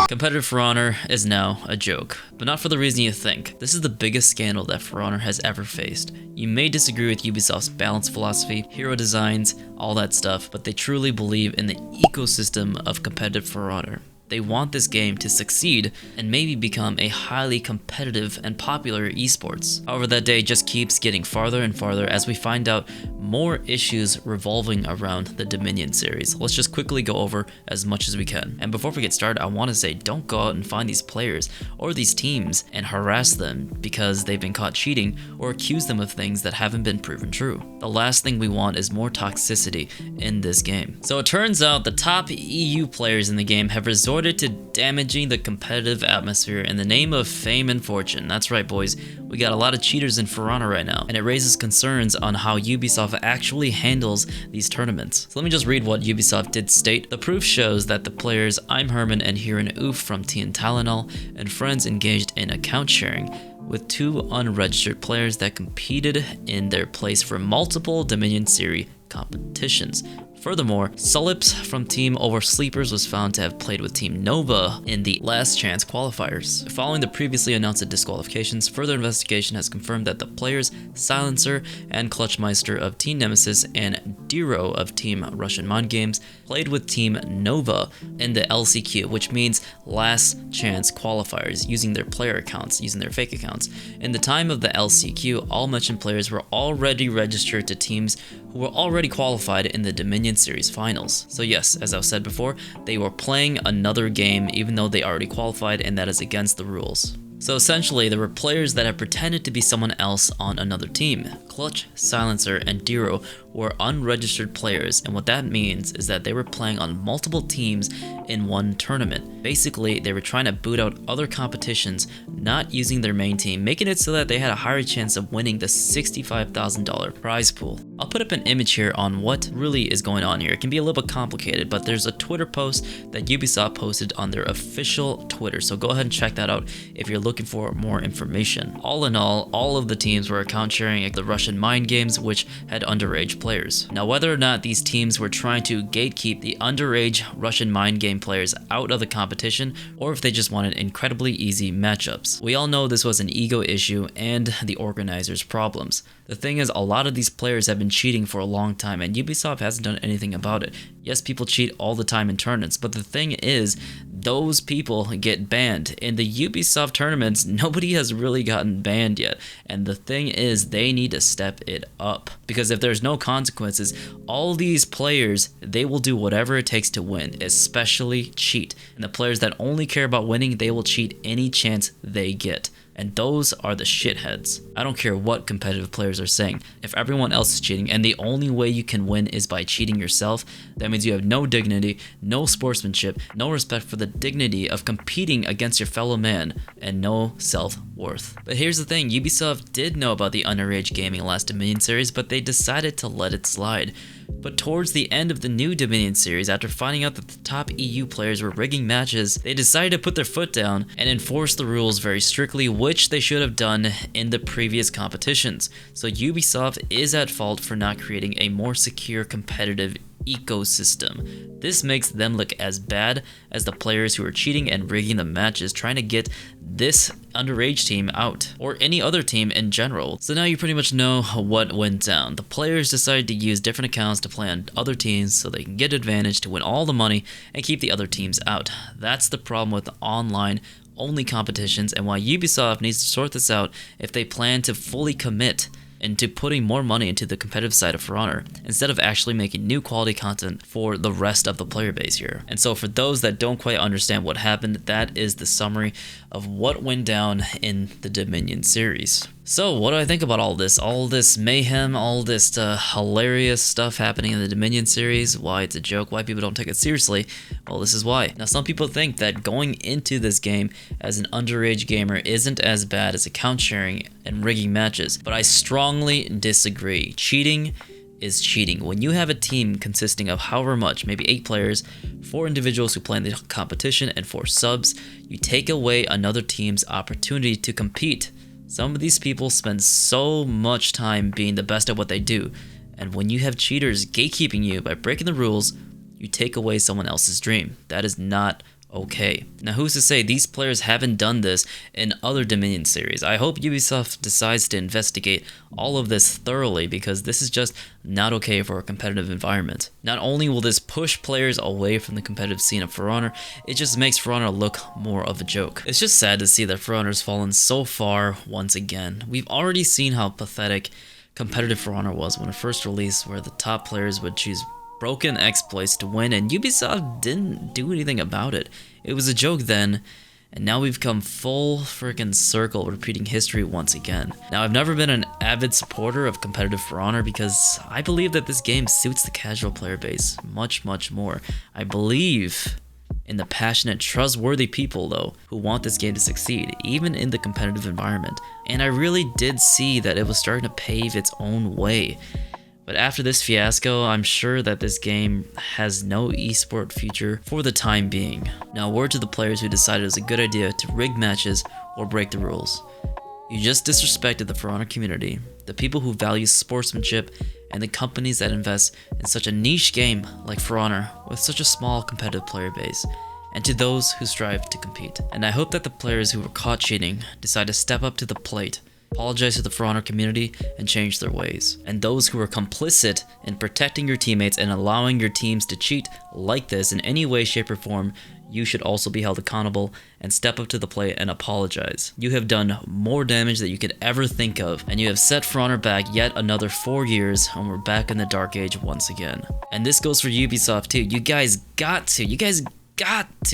Competitive For Honor is now a joke, but not for the reason you think. This is the biggest scandal that For Honor has ever faced. You may disagree with Ubisoft's balance philosophy, hero designs, all that stuff, but they truly believe in the ecosystem of competitive For Honor. They want this game to succeed and maybe become a highly competitive and popular esports. However, that day just keeps getting farther and farther as we find out more issues revolving around the Dominion series. Let's just quickly go over as much as we can. And before we get started, I want to say don't go out and find these players or these teams and harass them because they've been caught cheating or accuse them of things that haven't been proven true. The last thing we want is more toxicity in this game. So it turns out the top EU players in the game have resorted to damaging the competitive atmosphere in the name of fame and fortune. That's right, boys. We got a lot of cheaters in For Honor right now, and it raises concerns on how Ubisoft actually handles these tournaments. So let me just read what Ubisoft did state. The proof shows that the players I'm Herman and Hiran Oof from Team Talonol and friends engaged in account sharing with two unregistered players that competed in their place for multiple Dominion Series competitions. Furthermore, Solips from Team Oversleepers was found to have played with Team Nova in the last chance qualifiers. Following the previously announced disqualifications, further investigation has confirmed that the players Silencer and Clutchmeister of Team Nemesis and Diro of Team Russian Mind Games played with Team Nova in the LCQ, which means last chance qualifiers, using their player accounts, using their fake accounts. In the time of the LCQ, all mentioned players were already registered to teams who were already qualified in the Dominion Series finals. So yes, as I said before, they were playing another game even though they already qualified, and that is against the rules. So essentially, there were players that had pretended to be someone else on another team. Clutch, Silencer, and Diro were unregistered players, and what that means is that they were playing on multiple teams in one tournament. Basically, they were trying to boot out other competitions, not using their main team, making it so that they had a higher chance of winning the $65,000 prize pool. I'll put up an image here on what really is going on here. It can be a little bit complicated, but there's a Twitter post that Ubisoft posted on their official Twitter, so go ahead and check that out if you're looking for more information. All in all of the teams were account sharing the Russian Mind Games, which had underage players. Now, whether or not these teams were trying to gatekeep the underage Russian Mind Game players out of the competition, or if they just wanted incredibly easy matchups. We all know this was an ego issue and the organizers' problems. The thing is, a lot of these players have been cheating for a long time, and Ubisoft hasn't done anything about it. Yes, people cheat all the time in tournaments, but the thing is, those people get banned. In the Ubisoft tournaments, nobody has really gotten banned yet, and the thing is, they need to step it up. Because if there's no consequences, all these players, they will do whatever it takes to win, especially cheat. And the players that only care about winning, they will cheat any chance they get. And those are the shitheads. I don't care what competitive players are saying. If everyone else is cheating and the only way you can win is by cheating yourself, that means you have no dignity, no sportsmanship, no respect for the dignity of competing against your fellow man, and no self-worth. But here's the thing, Ubisoft did know about the underage gaming last Dominion series, but they decided to let it slide. But towards the end of the new Dominion series, after finding out that the top EU players were rigging matches, they decided to put their foot down and enforce the rules very strictly, which they should have done in the previous competitions. So Ubisoft is at fault for not creating a more secure competitive ecosystem. This makes them look as bad as the players who are cheating and rigging the matches, trying to get this underage team out, or any other team in general. So now you pretty much know what went down. The players decided to use different accounts to play on other teams so they can get advantage to win all the money and keep the other teams out. That's the problem with the online only competitions, and why Ubisoft needs to sort this out if they plan to fully commit into putting more money into the competitive side of For Honor, instead of actually making new quality content for the rest of the player base here. And so for those that don't quite understand what happened, that is the summary of what went down in the Dominion series. So what do I think about all this mayhem, all this hilarious stuff happening in the Dominion series? Why it's a joke, why people don't take it seriously? Well, this is why. Now, some people think that going into this game as an underage gamer isn't as bad as account sharing and rigging matches, but I strongly disagree. Cheating is cheating. When you have a team consisting of however much, maybe 8 players, 4 individuals who play in the competition, and 4 subs, you take away another team's opportunity to compete. Some of these people spend so much time being the best at what they do, And when you have cheaters gatekeeping you by breaking the rules, you take away someone else's dream. That is not okay. Now, who's to say these players haven't done this in other Dominion series? I hope Ubisoft decides to investigate all of this thoroughly, because this is just not okay for a competitive environment. Not only will this push players away from the competitive scene of For Honor, it just makes For Honor look more of a joke. It's just sad to see that For Honor's fallen so far once again. We've already seen how pathetic competitive For Honor was when it first released, where the top players would choose broken exploits to win, and Ubisoft didn't do anything about it. It was a joke then, and now we've come full freaking circle, repeating history once again. Now, I've never been an avid supporter of competitive For Honor because I believe that this game suits the casual player base much, much more. I believe in the passionate, trustworthy people, though, who want this game to succeed, even in the competitive environment. And I really did see that it was starting to pave its own way. But after this fiasco, I'm sure that this game has no esport future for the time being. Now, word to the players who decided it was a good idea to rig matches or break the rules. You just disrespected the For Honor community, the people who value sportsmanship, and the companies that invest in such a niche game like For Honor with such a small competitive player base, and to those who strive to compete. And I hope that the players who were caught cheating decide to step up to the plate, apologize to the For Honor community, and change their ways. And those who are complicit in protecting your teammates and allowing your teams to cheat like this in any way, shape, or form, you should also be held accountable and step up to the plate and apologize. You have done more damage than you could ever think of, and you have set For Honor back yet another 4 years, and we're back in the dark age once again. And this goes for Ubisoft too. You guys got to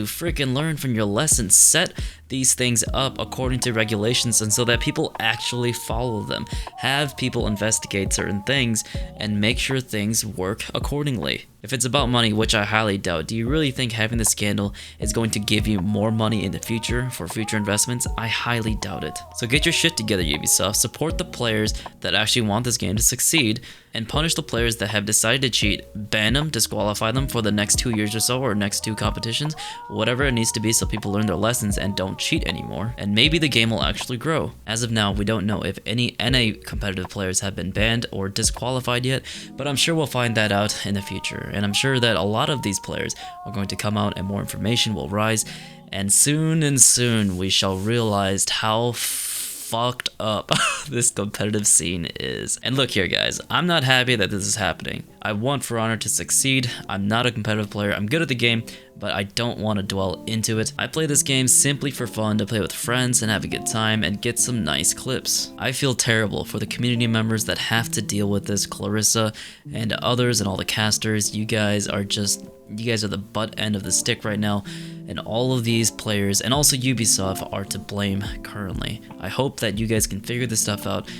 freaking learn from your lessons. Set these things up according to regulations, and so that people actually follow them. Have people investigate certain things and make sure things work accordingly. If it's about money, which I highly doubt, do you really think having this scandal is going to give you more money in the future for future investments? I highly doubt it. So get your shit together, Ubisoft. Support the players that actually want this game to succeed, and punish the players that have decided to cheat. Ban them, disqualify them for the next 2 years or so, or next 2 competitions, whatever it needs to be, so people learn their lessons and don't cheat anymore. And maybe the game will actually grow. As of now, we don't know if any NA competitive players have been banned or disqualified yet, but I'm sure we'll find that out in the future. And I'm sure that a lot of these players are going to come out and more information will rise, and soon we shall realize how fucked up this competitive scene is. And look here, guys, I'm not happy that this is happening. I want For Honor to succeed. I'm not a competitive player. I'm good at the game, but I don't want to dwell into it. I play this game simply for fun, to play with friends and have a good time and get some nice clips. I feel terrible for the community members that have to deal with this. Clarissa and others and all the casters, you guys are the butt end of the stick right now, and all of these players and also Ubisoft are to blame currently. I hope that you guys can figure this stuff out.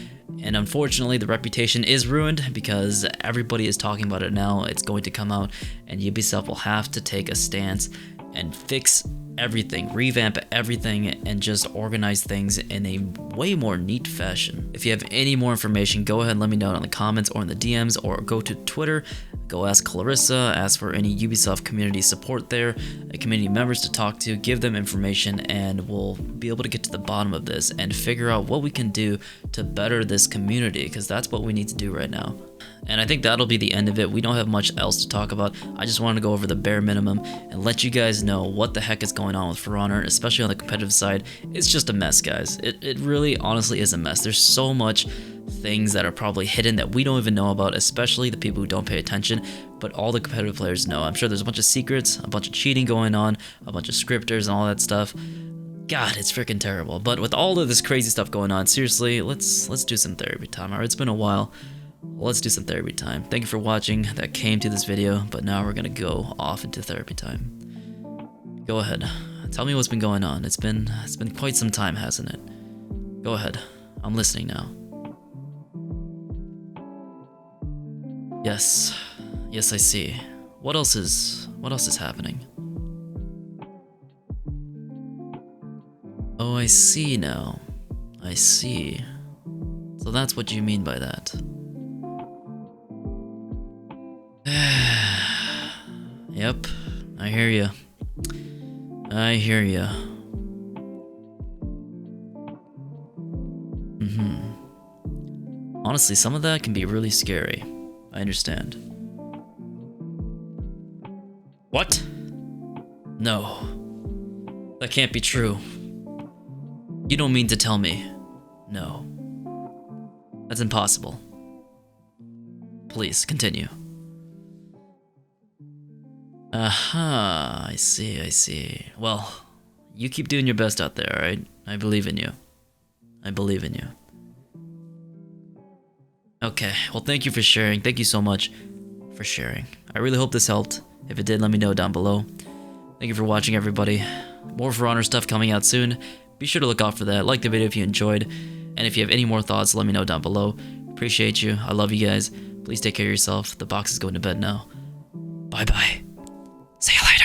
And unfortunately, the reputation is ruined because everybody is talking about it now. It's going to come out, and Ubisoft will have to take a stance and fix everything, revamp everything, and just organize things in a way more neat fashion. If you have any more information, go ahead and let me know in the comments or in the DMs, or go to Twitter, go ask Clarissa, ask for any Ubisoft community support there, community members to talk to, give them information, and we'll be able to get to the bottom of this and figure out what we can do to better this community, because that's what we need to do right now. And I think that'll be the end of it. We don't have much else to talk about. I just wanted to go over the bare minimum and let you guys know what the heck is going on with For Honor, especially on the competitive side. It's just a mess, guys. It really honestly is a mess. There's so much things that are probably hidden that we don't even know about, especially the people who don't pay attention, but all the competitive players know. I'm sure there's a bunch of secrets, a bunch of cheating going on, a bunch of scripters and all that stuff. God, it's freaking terrible. But with all of this crazy stuff going on, seriously, let's do some therapy time. Alright, it's been a while. Let's do some therapy time. Thank you for watching that came to this video, but now we're gonna go off into therapy time. Go ahead. Tell me what's been going on. It's been quite some time, hasn't it? Go ahead. I'm listening now. Yes. Yes, I see. What else is happening? Oh, I see now. I see. So that's what you mean by that. Yep, I hear ya. I hear ya. Honestly, some of that can be really scary. I understand. What? No. That can't be true. You don't mean to tell me. No. That's impossible. Please, continue. Aha, I see. Well, you keep doing your best out there, alright? I believe in you. I believe in you. Okay, well thank you for sharing. Thank you so much for sharing. I really hope this helped. If it did, let me know down below. Thank you for watching, everybody. More For Honor stuff coming out soon. Be sure to look out for that. Like the video if you enjoyed. And if you have any more thoughts, let me know down below. Appreciate you. I love you guys. Please take care of yourself. The box is going to bed now. Bye-bye. See you later.